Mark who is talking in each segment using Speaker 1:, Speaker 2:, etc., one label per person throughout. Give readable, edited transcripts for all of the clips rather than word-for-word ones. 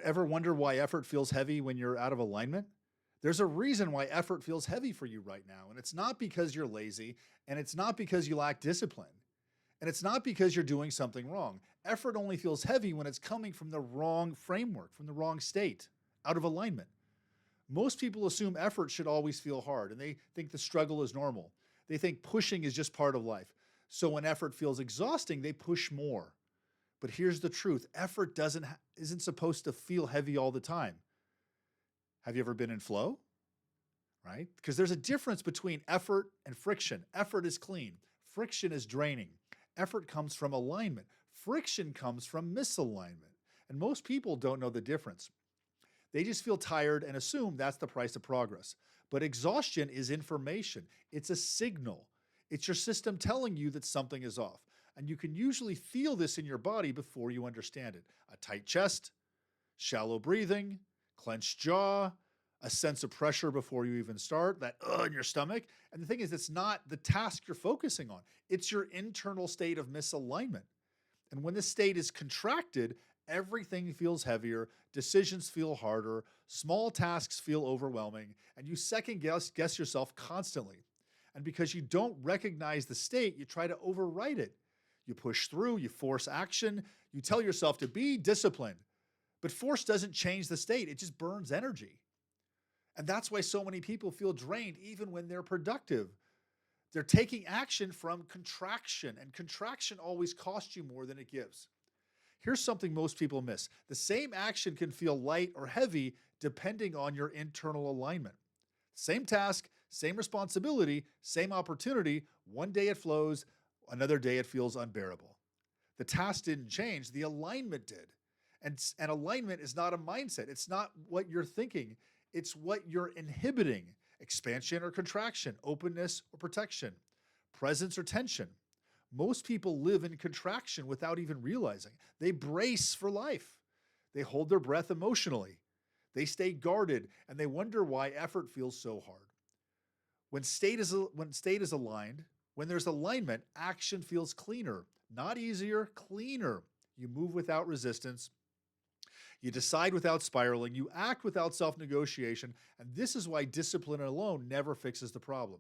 Speaker 1: Ever wonder why effort feels heavy when you're out of alignment? There's a reason why effort feels heavy for you right now. And it's not because you're lazy, and it's not because you lack discipline, and it's not because you're doing something wrong. Effort only feels heavy when it's coming from the wrong framework, from the wrong state, out of alignment. Most people assume effort should always feel hard, and they think the struggle is normal. They think pushing is just part of life. So when effort feels exhausting, they push more. But here's the truth. Effort isn't supposed to feel heavy all the time. Have you ever been in flow? Right? Because there's a difference between effort and friction. Effort is clean. Friction is draining. Effort comes from alignment. Friction comes from misalignment. And most people don't know the difference. They just feel tired and assume that's the price of progress. But exhaustion is information. It's a signal. It's your system telling you that something is off. And you can usually feel this in your body before you understand it. A tight chest, shallow breathing, clenched jaw, a sense of pressure before you even start, that in your stomach. And the thing is, it's not the task you're focusing on. It's your internal state of misalignment. And when this state is contracted, everything feels heavier, decisions feel harder, small tasks feel overwhelming, and you second guess yourself constantly. And because you don't recognize the state, you try to overwrite it. You push through, you force action, you tell yourself to be disciplined. But force doesn't change the state, it just burns energy. And that's why so many people feel drained even when they're productive. They're taking action from contraction, and contraction always costs you more than it gives. Here's something most people miss. The same action can feel light or heavy depending on your internal alignment. Same task, same responsibility, same opportunity. One day it flows, another day it feels unbearable. The task didn't change, the alignment did. And alignment is not a mindset. It's not what you're thinking. It's what you're inhibiting. Expansion or contraction, openness or protection, presence or tension. Most people live in contraction without even realizing. They brace for life. They hold their breath emotionally. They stay guarded, and they wonder why effort feels so hard. When state is aligned, when there's alignment, action feels cleaner, not easier, cleaner. You move without resistance. You decide without spiraling. You act without self-negotiation. And this is why discipline alone never fixes the problem.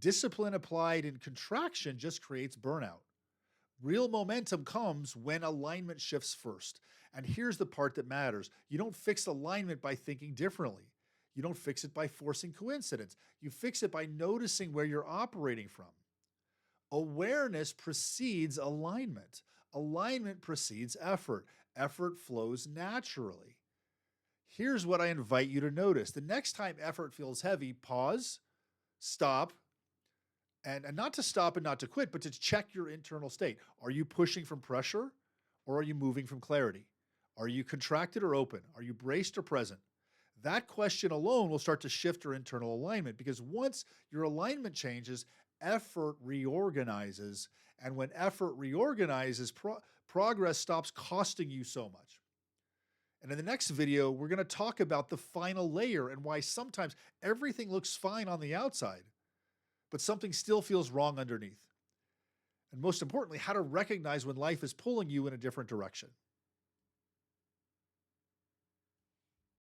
Speaker 1: Discipline applied in contraction just creates burnout. Real momentum comes when alignment shifts first. And here's the part that matters. You don't fix alignment by thinking differently. You don't fix it by forcing coincidence. You fix it by noticing where you're operating from. Awareness precedes alignment. Alignment precedes effort. Effort flows naturally. Here's what I invite you to notice. The next time effort feels heavy, pause, stop, and not to stop and not to quit, but to check your internal state. Are you pushing from pressure, or are you moving from clarity? Are you contracted or open? Are you braced or present? That question alone will start to shift your internal alignment, because once your alignment changes, effort reorganizes. And when effort reorganizes, progress stops costing you so much. And in the next video, we're going to talk about the final layer and why sometimes everything looks fine on the outside, but something still feels wrong underneath. And most importantly, how to recognize when life is pulling you in a different direction.